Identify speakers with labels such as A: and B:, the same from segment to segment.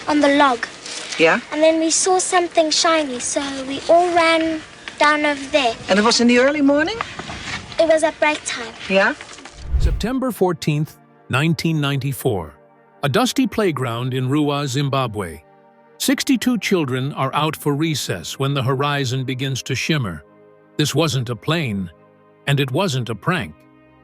A: on the log.
B: Yeah?
A: And then we saw something shiny, so we all ran down over there.
B: And it was in the early morning?
A: It was at break time.
B: Yeah?
C: September 14th, 1994. A dusty playground in Ruwa, Zimbabwe. 62 children are out for recess when the horizon begins to shimmer. This wasn't a plane, and it wasn't a prank.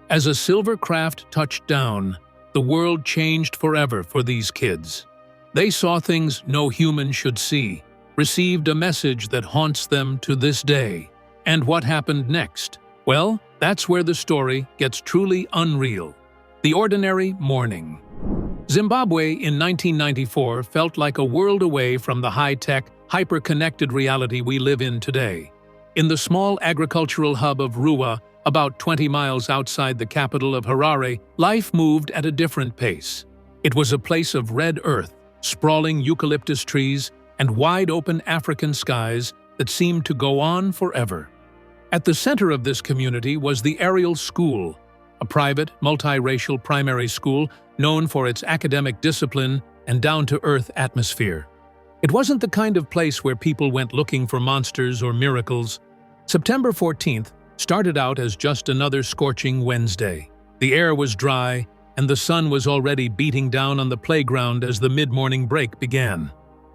C: As a silver craft touched down, the world changed forever for these kids. They saw things no human should see, received a message that haunts them to this day. And what happened next? Well, that's where the story gets truly unreal. The ordinary morning. Zimbabwe in 1994 felt like a world away from the high-tech, hyper-connected reality we live in today. In the small agricultural hub of Ruwa, about 20 miles outside the capital of Harare, life moved at a different pace. It was a place of red earth, sprawling eucalyptus trees, and wide-open African skies that seemed to go on forever. At the center of this community was the Ariel School, a private, multiracial primary school known for its academic discipline and down-to-earth atmosphere. It wasn't the kind of place where people went looking for monsters or miracles. September 14th started out as just another scorching Wednesday. The air was dry, and the sun was already beating down on the playground as the mid-morning break began.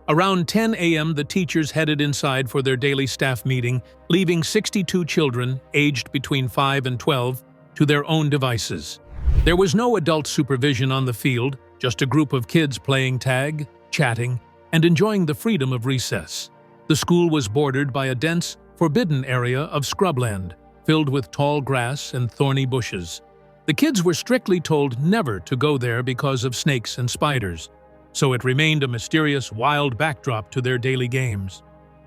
C: Around 10 a.m., the teachers headed inside for their daily staff meeting, leaving 62 children, aged between 5 and 12, to their own devices. There was no adult supervision on the field, just a group of kids playing tag, chatting, and enjoying the freedom of recess. The school was bordered by a dense, forbidden area of scrubland, filled with tall grass and thorny bushes. The kids were strictly told never to go there because of snakes and spiders, so it remained a mysterious, wild backdrop to their daily games.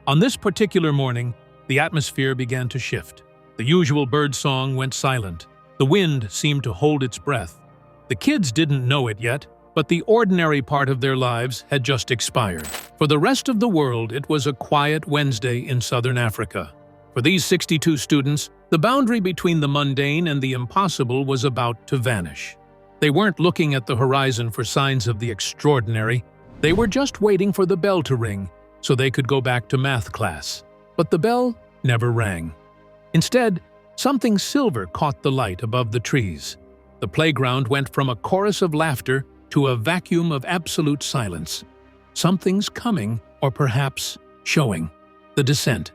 C: On this particular morning, the atmosphere began to shift. The usual bird song went silent. The wind seemed to hold its breath. The kids didn't know it yet, but the ordinary part of their lives had just expired. For the rest of the world, it was a quiet Wednesday in southern Africa. For these 62 students, the boundary between the mundane and the impossible was about to vanish. They weren't looking at the horizon for signs of the extraordinary. They were just waiting for the bell to ring so they could go back to math class. But the bell never rang. Instead, something silver caught the light above the trees. The playground went from a chorus of laughter to a vacuum of absolute silence. Something's coming, or perhaps showing. The descent.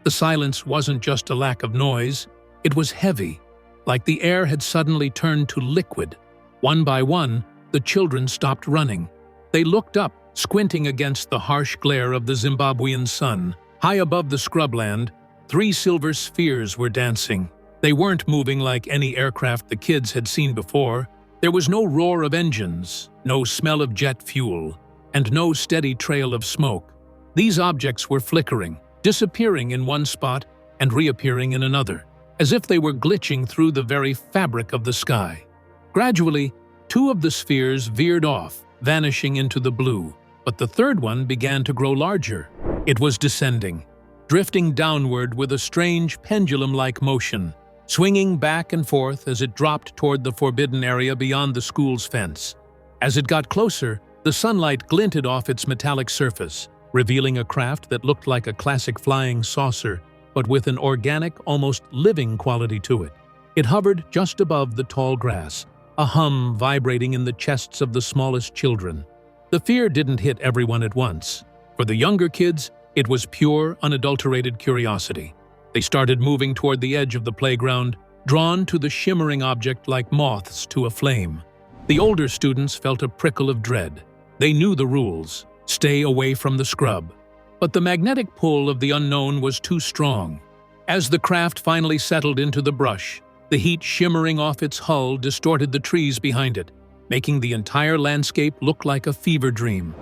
C: The silence wasn't just a lack of noise, it was heavy, like the air had suddenly turned to liquid. One by one, the children stopped running. They looked up, squinting against the harsh glare of the Zimbabwean sun. High above the scrubland, 3 silver spheres were dancing. They weren't moving like any aircraft the kids had seen before. There was no roar of engines, no smell of jet fuel, and no steady trail of smoke. These objects were flickering, disappearing in one spot and reappearing in another, as if they were glitching through the very fabric of the sky. Gradually, 2 of the spheres veered off, vanishing into the blue, but the third one began to grow larger. It was descending, drifting downward with a strange pendulum-like motion, swinging back and forth as it dropped toward the forbidden area beyond the school's fence. As it got closer, the sunlight glinted off its metallic surface, revealing a craft that looked like a classic flying saucer, but with an organic, almost living quality to it. It hovered just above the tall grass, a hum vibrating in the chests of the smallest children. The fear didn't hit everyone at once. For the younger kids, it was pure, unadulterated curiosity. They started moving toward the edge of the playground, drawn to the shimmering object like moths to a flame. The older students felt a prickle of dread. They knew the rules: stay away from the scrub. But the magnetic pull of the unknown was too strong. As the craft finally settled into the brush, the heat shimmering off its hull distorted the trees behind it, making the entire landscape look like a fever dream.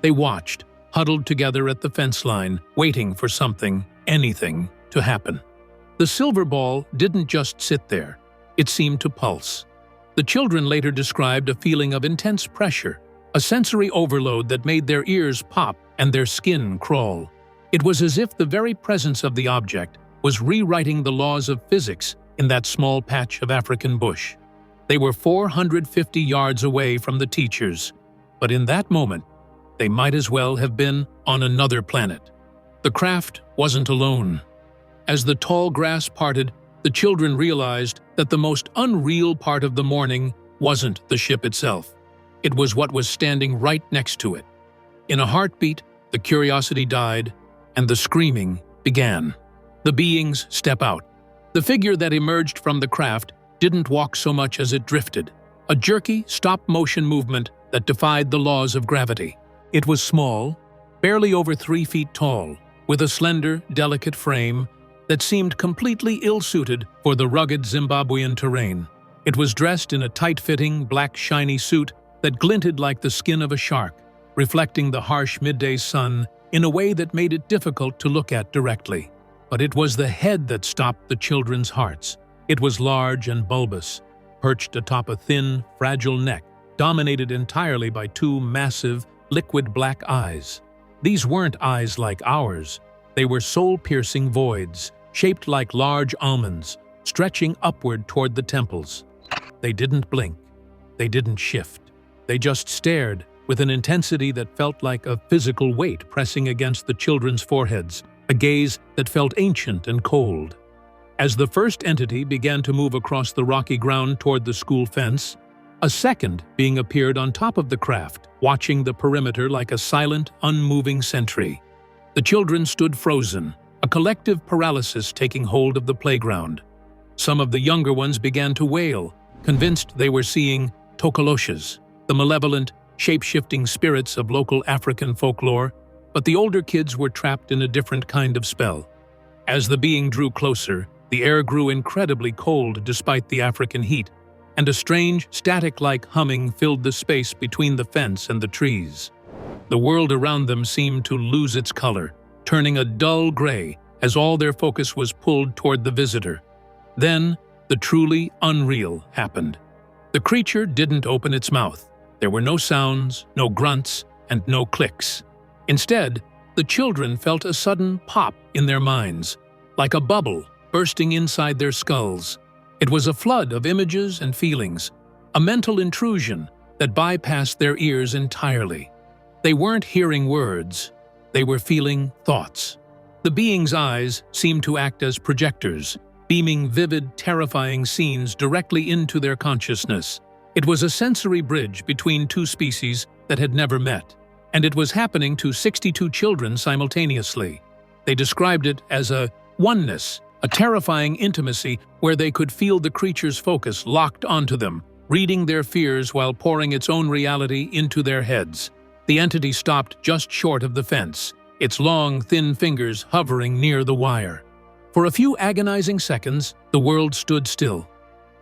C: They watched, huddled together at the fence line, waiting for something, anything, to happen. The silver ball didn't just sit there. It seemed to pulse. The children later described a feeling of intense pressure, a sensory overload that made their ears pop and their skin crawl. It was as if the very presence of the object was rewriting the laws of physics in that small patch of African bush. They were 450 yards away from the teachers, but in that moment, They might as well have been on another planet. The craft wasn't alone. As the tall grass parted, the children realized that the most unreal part of the morning wasn't the ship itself. It was what was standing right next to it. In a heartbeat, the curiosity died, and the screaming began. The beings step out. The figure that emerged from the craft didn't walk so much as it drifted, a jerky, stop-motion movement that defied the laws of gravity. It was small, barely over 3 feet tall, with a slender, delicate frame that seemed completely ill-suited for the rugged Zimbabwean terrain. It was dressed in a tight-fitting, black, shiny suit that glinted like the skin of a shark, reflecting the harsh midday sun in a way that made it difficult to look at directly. But it was the head that stopped the children's hearts. It was large and bulbous, perched atop a thin, fragile neck, dominated entirely by 2 massive, liquid black eyes. These weren't eyes like ours. They were soul-piercing voids, shaped like large almonds, stretching upward toward the temples. They didn't blink. They didn't shift. They just stared, with an intensity that felt like a physical weight pressing against the children's foreheads, a gaze that felt ancient and cold. As the first entity began to move across the rocky ground toward the school fence, a second being appeared on top of the craft, watching the perimeter like a silent, unmoving sentry. The children stood frozen, a collective paralysis taking hold of the playground. Some of the younger ones began to wail, convinced they were seeing tokoloshes, the malevolent, shape-shifting spirits of local African folklore, but the older kids were trapped in a different kind of spell. As the being drew closer, the air grew incredibly cold despite the African heat, and a strange, static-like humming filled the space between the fence and the trees. The world around them seemed to lose its color, turning a dull gray as all their focus was pulled toward the visitor. Then, the truly unreal happened. The creature didn't open its mouth. There were no sounds, no grunts, and no clicks. Instead, the children felt a sudden pop in their minds, like a bubble bursting inside their skulls. It was a flood of images and feelings, a mental intrusion that bypassed their ears entirely. They weren't hearing words, they were feeling thoughts. The being's eyes seemed to act as projectors, beaming vivid, terrifying scenes directly into their consciousness. It was a sensory bridge between 2 species that had never met, and it was happening to 62 children simultaneously. They described it as a oneness, a terrifying intimacy where they could feel the creature's focus locked onto them, reading their fears while pouring its own reality into their heads. The entity stopped just short of the fence, its long, thin fingers hovering near the wire. For a few agonizing seconds, the world stood still.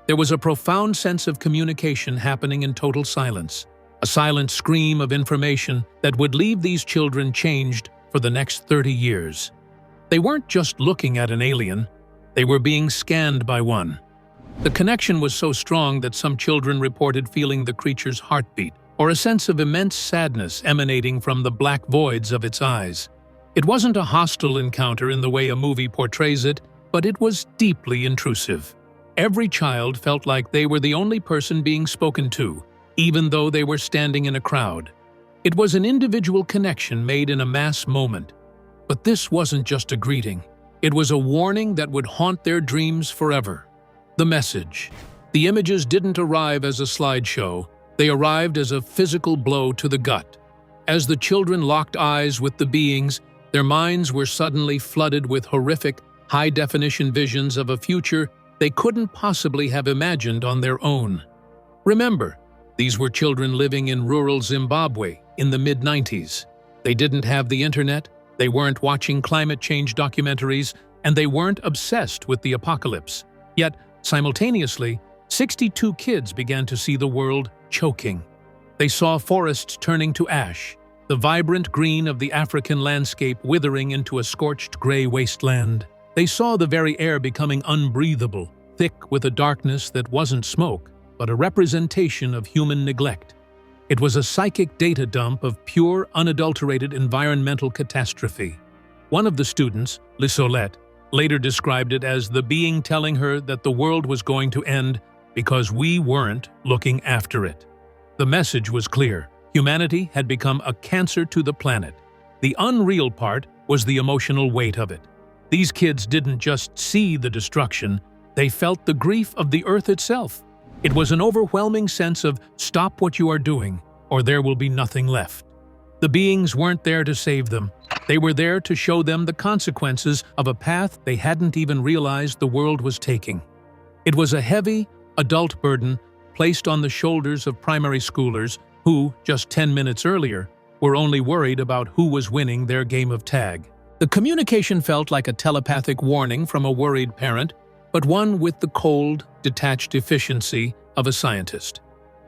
C: There was a profound sense of communication happening in total silence, a silent scream of information that would leave these children changed for the next 30 years. They weren't just looking at an alien, they were being scanned by one. The connection was so strong that some children reported feeling the creature's heartbeat, or a sense of immense sadness emanating from the black voids of its eyes. It wasn't a hostile encounter in the way a movie portrays it, but it was deeply intrusive. Every child felt like they were the only person being spoken to, even though they were standing in a crowd. It was an individual connection made in a mass moment. But this wasn't just a greeting. It was a warning that would haunt their dreams forever. The message. The images didn't arrive as a slideshow. They arrived as a physical blow to the gut. As the children locked eyes with the beings, their minds were suddenly flooded with horrific, high-definition visions of a future they couldn't possibly have imagined on their own. Remember, these were children living in rural Zimbabwe in the mid-90s. They didn't have the internet, they weren't watching climate change documentaries, and they weren't obsessed with the apocalypse. Yet, simultaneously, 62 kids began to see the world choking. They saw forests turning to ash, the vibrant green of the African landscape withering into a scorched gray wasteland. They saw the very air becoming unbreathable, thick with a darkness that wasn't smoke, but a representation of human neglect. It was a psychic data dump of pure, unadulterated environmental catastrophe. One of the students, Lissolette, later described it as the being telling her that the world was going to end because we weren't looking after it. The message was clear. Humanity had become a cancer to the planet. The unreal part was the emotional weight of it. These kids didn't just see the destruction, they felt the grief of the Earth itself. It was an overwhelming sense of stop what you are doing, or there will be nothing left. The beings weren't there to save them. They were there to show them the consequences of a path they hadn't even realized the world was taking. It was a heavy, adult burden placed on the shoulders of primary schoolers who, just 10 minutes earlier, were only worried about who was winning their game of tag. The communication felt like a telepathic warning from a worried parent, but one with the cold, detached efficiency of a scientist.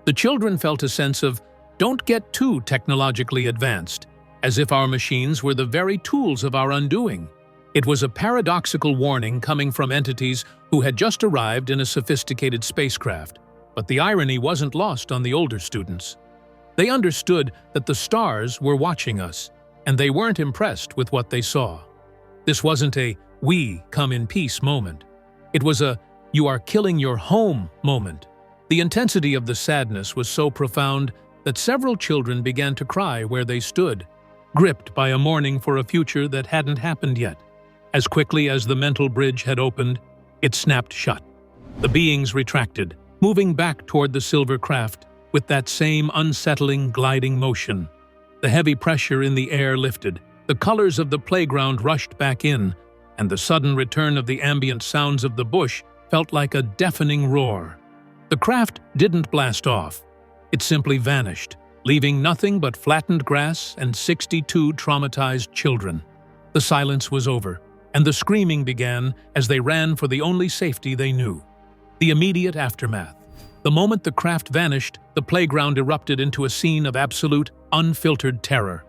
C: The children felt a sense of, don't get too technologically advanced, as if our machines were the very tools of our undoing. It was a paradoxical warning coming from entities who had just arrived in a sophisticated spacecraft, but the irony wasn't lost on the older students. They understood that the stars were watching us, and they weren't impressed with what they saw. This wasn't a "we come in peace" moment. It was a "you are killing your home" moment. The intensity of the sadness was so profound that several children began to cry where they stood, gripped by a mourning for a future that hadn't happened yet. As quickly as the mental bridge had opened, it snapped shut. The beings retracted, moving back toward the silver craft with that same unsettling, gliding motion. The heavy pressure in the air lifted, the colors of the playground rushed back in, and the sudden return of the ambient sounds of the bush felt like a deafening roar. The craft didn't blast off. It simply vanished, leaving nothing but flattened grass and 62 traumatized children. The silence was over, and the screaming began as they ran for the only safety they knew. The immediate aftermath. The moment the craft vanished, the playground erupted into a scene of absolute, unfiltered terror.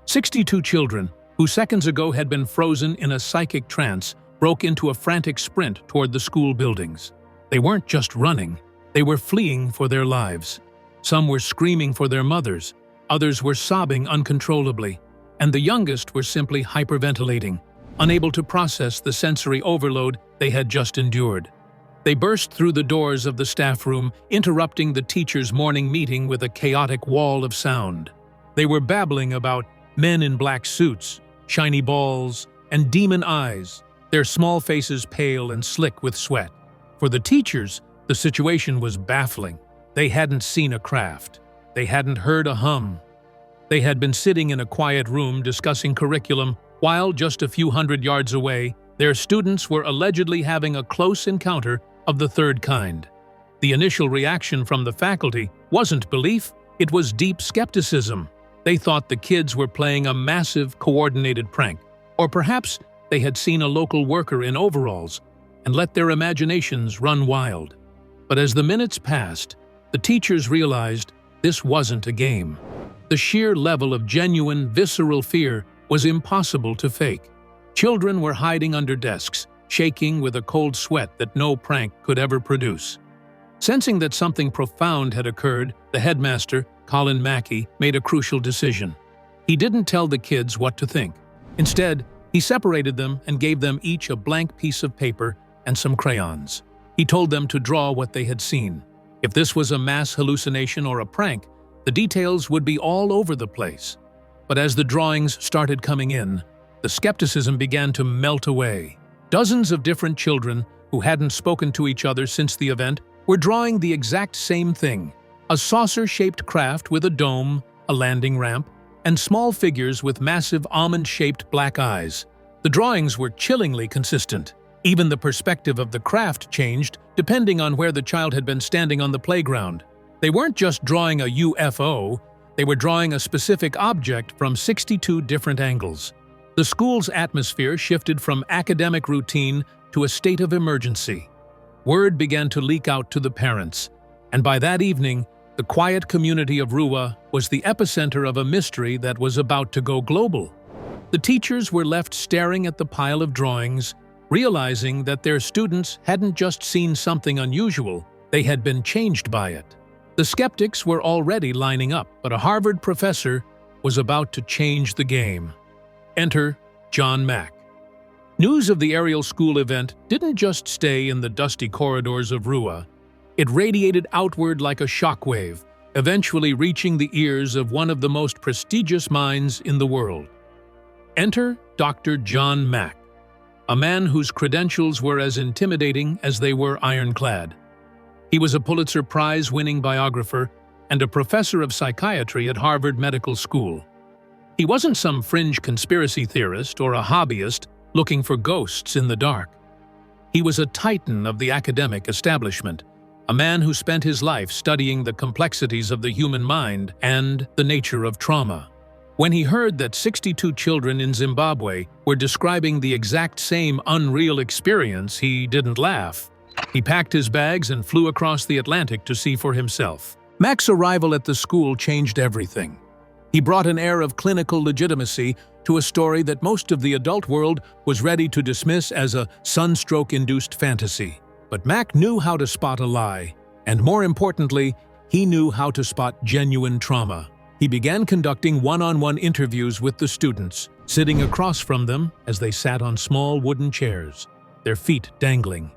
C: 62 children, who seconds ago had been frozen in a psychic trance, broke into a frantic sprint toward the school buildings. They weren't just running, they were fleeing for their lives. Some were screaming for their mothers, others were sobbing uncontrollably, and the youngest were simply hyperventilating, unable to process the sensory overload they had just endured. They burst through the doors of the staff room, interrupting the teachers' morning meeting with a chaotic wall of sound. They were babbling about men in black suits, shiny balls, and demon eyes, their small faces pale and slick with sweat. For the teachers, the situation was baffling. They hadn't seen a craft. They hadn't heard a hum. They had been sitting in a quiet room discussing curriculum while, just a few hundred yards away, their students were allegedly having a close encounter of the third kind. The initial reaction from the faculty wasn't belief, it was deep skepticism. They thought the kids were playing a massive, coordinated prank, or perhaps they had seen a local worker in overalls and let their imaginations run wild. But as the minutes passed, the teachers realized this wasn't a game. The sheer level of genuine, visceral fear was impossible to fake. Children were hiding under desks, shaking with a cold sweat that no prank could ever produce. Sensing that something profound had occurred, the headmaster, Colin Mackey, made a crucial decision. He didn't tell the kids what to think. Instead, he separated them and gave them each a blank piece of paper and some crayons. He told them to draw what they had seen. If this was a mass hallucination or a prank, the details would be all over the place. But as the drawings started coming in, the skepticism began to melt away. Dozens of different children, who hadn't spoken to each other since the event, were drawing the exact same thing: a saucer-shaped craft with a dome, a landing ramp, and small figures with massive almond-shaped black eyes. The drawings were chillingly consistent. Even the perspective of the craft changed depending on where the child had been standing on the playground. They weren't just drawing a UFO, they were drawing a specific object from 62 different angles. The school's atmosphere shifted from academic routine to a state of emergency. Word began to leak out to the parents, and by that evening, the quiet community of Ruwa was the epicenter of a mystery that was about to go global. The teachers were left staring at the pile of drawings, realizing that their students hadn't just seen something unusual, they had been changed by it. The skeptics were already lining up, but a Harvard professor was about to change the game. Enter John Mack. News of the aerial school event didn't just stay in the dusty corridors of Ruwa. It radiated outward like a shockwave, eventually reaching the ears of one of the most prestigious minds in the world. Enter Dr. John Mack, a man whose credentials were as intimidating as they were ironclad. He was a Pulitzer Prize-winning biographer and a professor of psychiatry at Harvard Medical School. He wasn't some fringe conspiracy theorist or a hobbyist looking for ghosts in the dark. He was a titan of the academic establishment, a man who spent his life studying the complexities of the human mind and the nature of trauma. When he heard that 62 children in Zimbabwe were describing the exact same unreal experience, he didn't laugh. He packed his bags and flew across the Atlantic to see for himself. Mack's arrival at the school changed everything. He brought an air of clinical legitimacy to a story that most of the adult world was ready to dismiss as a sunstroke-induced fantasy. But Mack knew how to spot a lie, and more importantly, he knew how to spot genuine trauma. He began conducting one-on-one interviews with the students, sitting across from them as they sat on small wooden chairs, their feet dangling.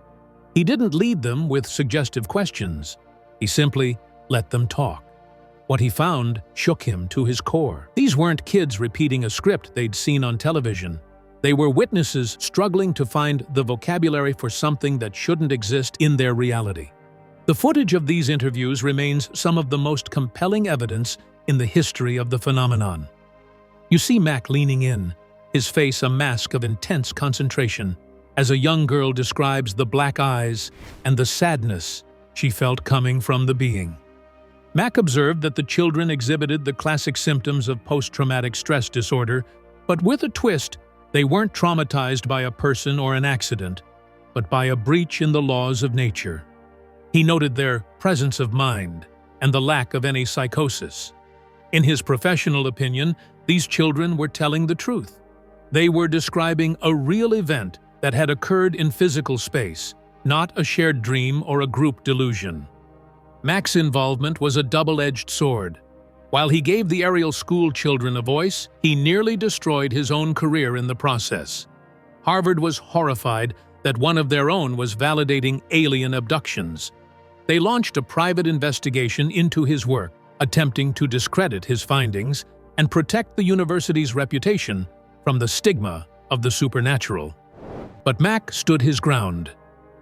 C: He didn't lead them with suggestive questions. He simply let them talk. What he found shook him to his core. These weren't kids repeating a script they'd seen on television. They were witnesses struggling to find the vocabulary for something that shouldn't exist in their reality. The footage of these interviews remains some of the most compelling evidence in the history of the phenomenon. You see Mack leaning in, his face a mask of intense concentration, as a young girl describes the black eyes and the sadness she felt coming from the being. Mack observed that the children exhibited the classic symptoms of post-traumatic stress disorder, but with a twist, they weren't traumatized by a person or an accident, but by a breach in the laws of nature. He noted their presence of mind and the lack of any psychosis. In his professional opinion, these children were telling the truth. They were describing a real event that had occurred in physical space, not a shared dream or a group delusion. Mack's involvement was a double-edged sword. While he gave the Ariel school children a voice, he nearly destroyed his own career in the process. Harvard was horrified that one of their own was validating alien abductions. They launched a private investigation into his work, attempting to discredit his findings and protect the university's reputation from the stigma of the supernatural. But Mack stood his ground.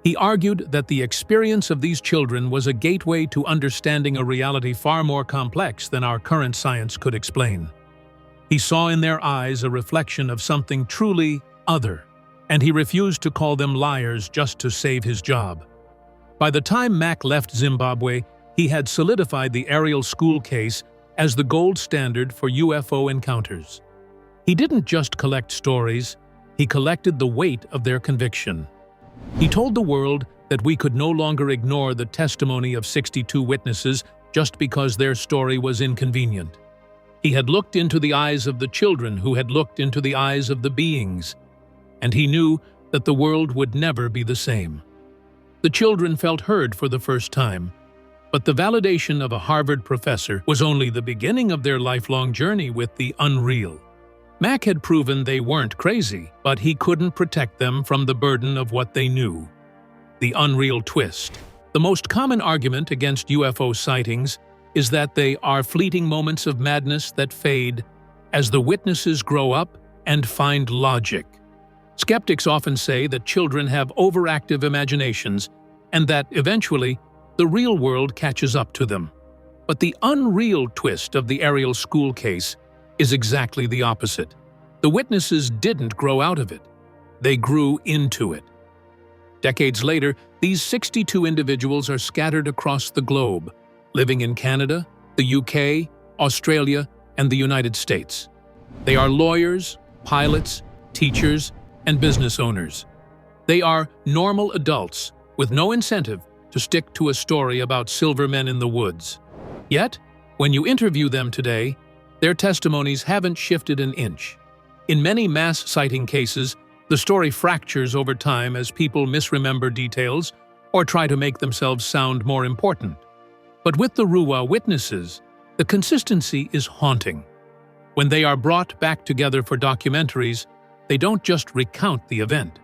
C: He argued that the experience of these children was a gateway to understanding a reality far more complex than our current science could explain. He saw in their eyes a reflection of something truly other, and he refused to call them liars just to save his job. By the time Mack left Zimbabwe, he had solidified the Ariel school case as the gold standard for UFO encounters. He didn't just collect stories, he collected the weight of their conviction. He told the world that we could no longer ignore the testimony of 62 witnesses just because their story was inconvenient. He had looked into the eyes of the children who had looked into the eyes of the beings, and he knew that the world would never be the same. The children felt heard for the first time, but the validation of a Harvard professor was only the beginning of their lifelong journey with the unreal. Mack had proven they weren't crazy, but he couldn't protect them from the burden of what they knew. The unreal twist. The most common argument against UFO sightings is that they are fleeting moments of madness that fade as the witnesses grow up and find logic. Skeptics often say that children have overactive imaginations and that, eventually, the real world catches up to them. But the unreal twist of the Ariel school case is exactly the opposite. The witnesses didn't grow out of it. They grew into it. Decades later, these 62 individuals are scattered across the globe, living in Canada, the UK, Australia, and the United States. They are lawyers, pilots, teachers, and business owners. They are normal adults with no incentive to stick to a story about silver men in the woods. Yet, when you interview them today, their testimonies haven't shifted an inch. In many mass sighting cases, the story fractures over time as people misremember details or try to make themselves sound more important. But with the Ruwa witnesses, the consistency is haunting. When they are brought back together for documentaries, they don't just recount the event.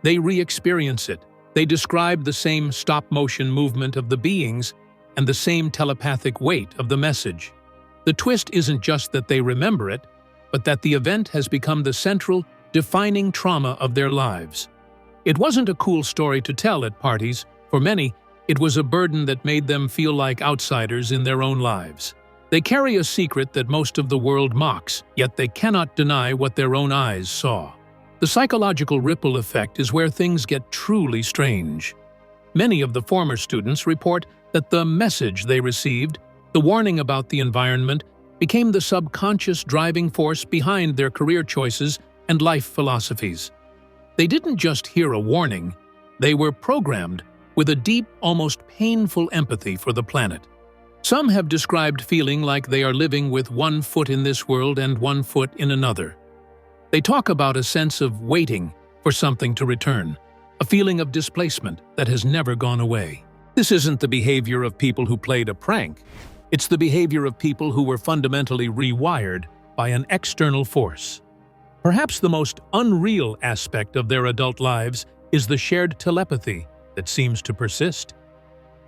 C: They re-experience it. They describe the same stop-motion movement of the beings, and the same telepathic weight of the message. The twist isn't just that they remember it, but that the event has become the central, defining trauma of their lives. It wasn't a cool story to tell at parties. For many, it was a burden that made them feel like outsiders in their own lives. They carry a secret that most of the world mocks, yet they cannot deny what their own eyes saw. The psychological ripple effect is where things get truly strange. Many of the former students report that the message they received, the warning about the environment, became the subconscious driving force behind their career choices and life philosophies. They didn't just hear a warning, they were programmed with a deep, almost painful empathy for the planet. Some have described feeling like they are living with one foot in this world and one foot in another. They talk about a sense of waiting for something to return, a feeling of displacement that has never gone away. This isn't the behavior of people who played a prank. It's the behavior of people who were fundamentally rewired by an external force. Perhaps the most unreal aspect of their adult lives is the shared telepathy that seems to persist.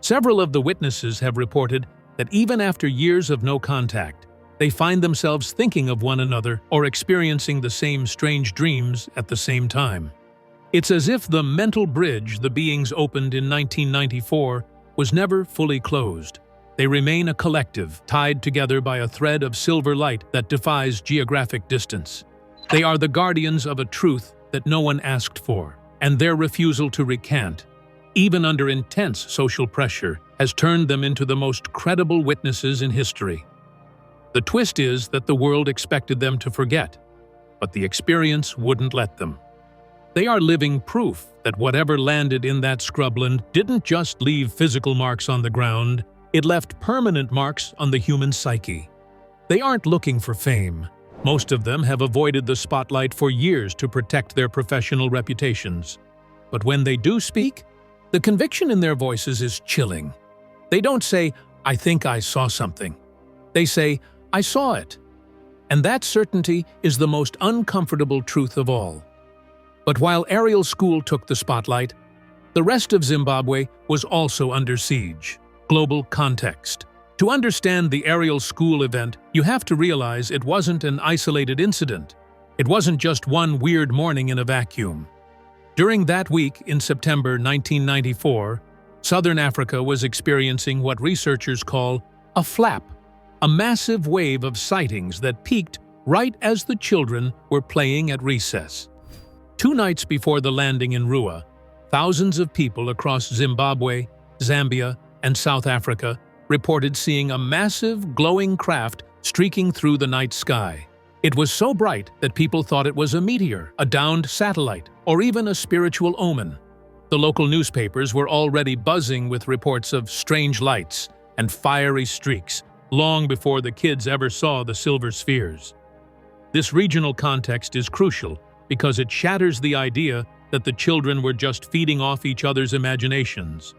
C: Several of the witnesses have reported that even after years of no contact, they find themselves thinking of one another or experiencing the same strange dreams at the same time. It's as if the mental bridge the beings opened in 1994 was never fully closed. They remain a collective, tied together by a thread of silver light that defies geographic distance. They are the guardians of a truth that no one asked for, and their refusal to recant, even under intense social pressure, has turned them into the most credible witnesses in history. The twist is that the world expected them to forget, but the experience wouldn't let them. They are living proof that whatever landed in that scrubland didn't just leave physical marks on the ground, it left permanent marks on the human psyche. They aren't looking for fame. Most of them have avoided the spotlight for years to protect their professional reputations. But when they do speak, the conviction in their voices is chilling. They don't say, "I think I saw something." They say, "I saw it." And that certainty is the most uncomfortable truth of all. But while Ariel School took the spotlight, the rest of Zimbabwe was also under siege. Global context. To understand the Ariel School event, you have to realize it wasn't an isolated incident. It wasn't just one weird morning in a vacuum. During that week in September 1994, Southern Africa was experiencing what researchers call a flap, a massive wave of sightings that peaked right as the children were playing at recess. 2 nights before the landing in Ruwa, thousands of people across Zimbabwe, Zambia, and South Africa reported seeing a massive, glowing craft streaking through the night sky. It was so bright that people thought it was a meteor, a downed satellite, or even a spiritual omen. The local newspapers were already buzzing with reports of strange lights and fiery streaks, long before the kids ever saw the silver spheres. This regional context is crucial because it shatters the idea that the children were just feeding off each other's imaginations.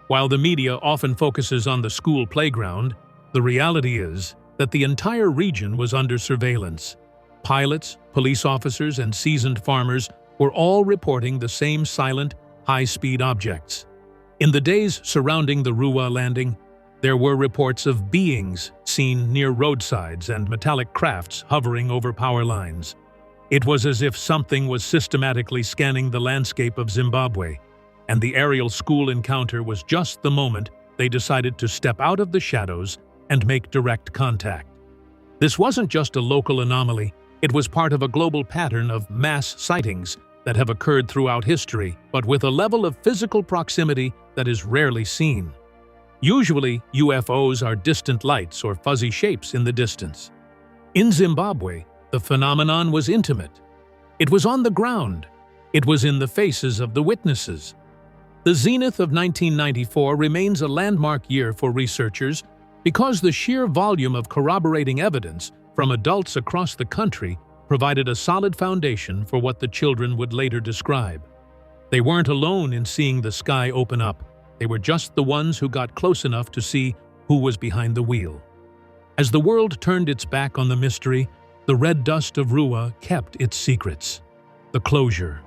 C: While the media often focuses on the school playground, the reality is that the entire region was under surveillance. Pilots, police officers, and seasoned farmers were all reporting the same silent, high-speed objects. In the days surrounding the Ruwa landing, there were reports of beings seen near roadsides and metallic crafts hovering over power lines. It was as if something was systematically scanning the landscape of Zimbabwe, and the Ariel School encounter was just the moment they decided to step out of the shadows and make direct contact. This wasn't just a local anomaly, it was part of a global pattern of mass sightings that have occurred throughout history, but with a level of physical proximity that is rarely seen. Usually, UFOs are distant lights or fuzzy shapes in the distance. In Zimbabwe, the phenomenon was intimate. It was on the ground. It was in the faces of the witnesses. The zenith of 1994 remains a landmark year for researchers because the sheer volume of corroborating evidence from adults across the country provided a solid foundation for what the children would later describe. They weren't alone in seeing the sky open up. They were just the ones who got close enough to see who was behind the wheel. As the world turned its back on the mystery, the red dust of Ruwa kept its secrets. The closure.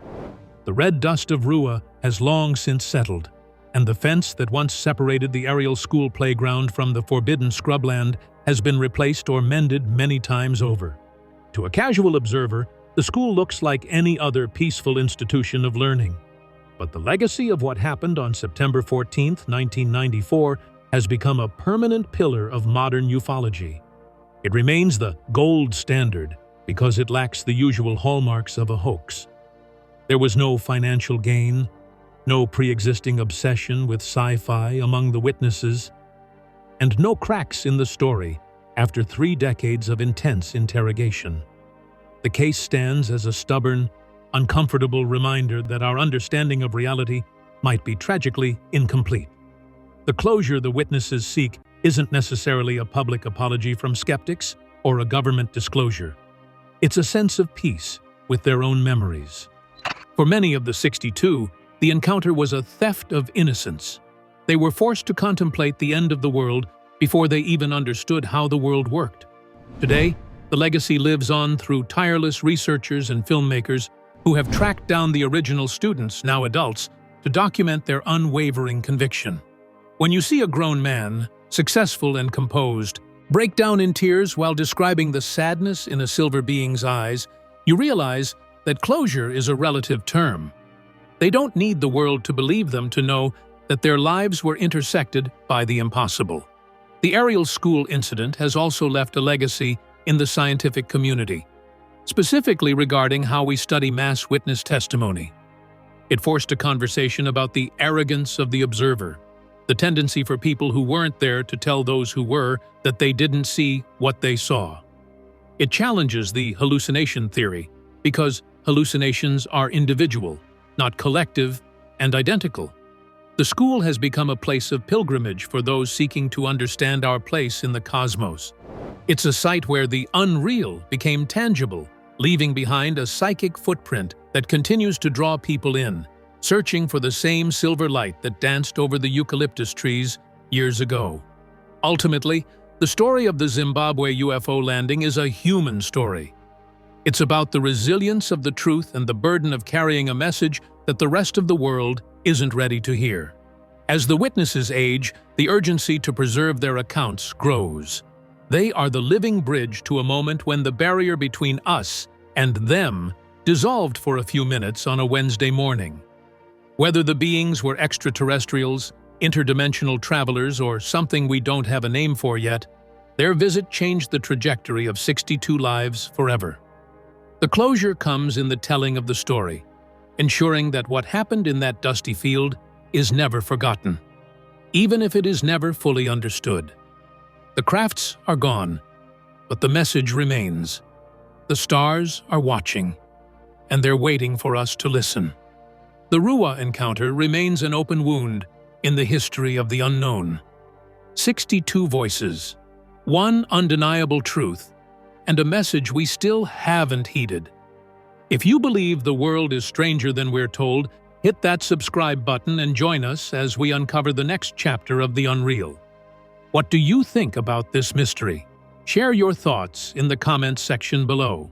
C: The red dust of Ruwa has long since settled, and the fence that once separated the aerial school playground from the forbidden scrubland has been replaced or mended many times over. To a casual observer, the school looks like any other peaceful institution of learning. But the legacy of what happened on September 14, 1994, has become a permanent pillar of modern ufology. It remains the gold standard because it lacks the usual hallmarks of a hoax. There was no financial gain, no pre-existing obsession with sci-fi among the witnesses, and no cracks in the story after 3 decades of intense interrogation. The case stands as a stubborn, uncomfortable reminder that our understanding of reality might be tragically incomplete. The closure the witnesses seek isn't necessarily a public apology from skeptics or a government disclosure. It's a sense of peace with their own memories. For many of the 62, the encounter was a theft of innocence. They were forced to contemplate the end of the world before they even understood how the world worked. Today, the legacy lives on through tireless researchers and filmmakers who have tracked down the original students, now adults, to document their unwavering conviction. When you see a grown man, successful and composed, break down in tears while describing the sadness in a silver being's eyes, you realize that closure is a relative term. They don't need the world to believe them to know that their lives were intersected by the impossible. The aerial school incident has also left a legacy in the scientific community, specifically regarding how we study mass witness testimony. It forced a conversation about the arrogance of the observer, the tendency for people who weren't there to tell those who were that they didn't see what they saw. It challenges the hallucination theory, because hallucinations are individual, not collective and identical. The school has become a place of pilgrimage for those seeking to understand our place in the cosmos. It's a site where the unreal became tangible, leaving behind a psychic footprint that continues to draw people in, searching for the same silver light that danced over the eucalyptus trees years ago. Ultimately, the story of the Zimbabwe UFO landing is a human story. It's about the resilience of the truth and the burden of carrying a message that the rest of the world isn't ready to hear. As the witnesses age, the urgency to preserve their accounts grows. They are the living bridge to a moment when the barrier between us and them dissolved for a few minutes on a Wednesday morning. Whether the beings were extraterrestrials, interdimensional travelers, or something we don't have a name for yet, their visit changed the trajectory of 62 lives forever. The closure comes in the telling of the story, ensuring that what happened in that dusty field is never forgotten, even if it is never fully understood. The crafts are gone, but the message remains. The stars are watching, and they're waiting for us to listen. The Ruwa encounter remains an open wound in the history of the unknown. 62 voices, one undeniable truth, and a message we still haven't heeded. If you believe the world is stranger than we're told, hit that subscribe button and join us as we uncover the next chapter of the unreal. What do you think about this mystery? Share your thoughts in the comments section below.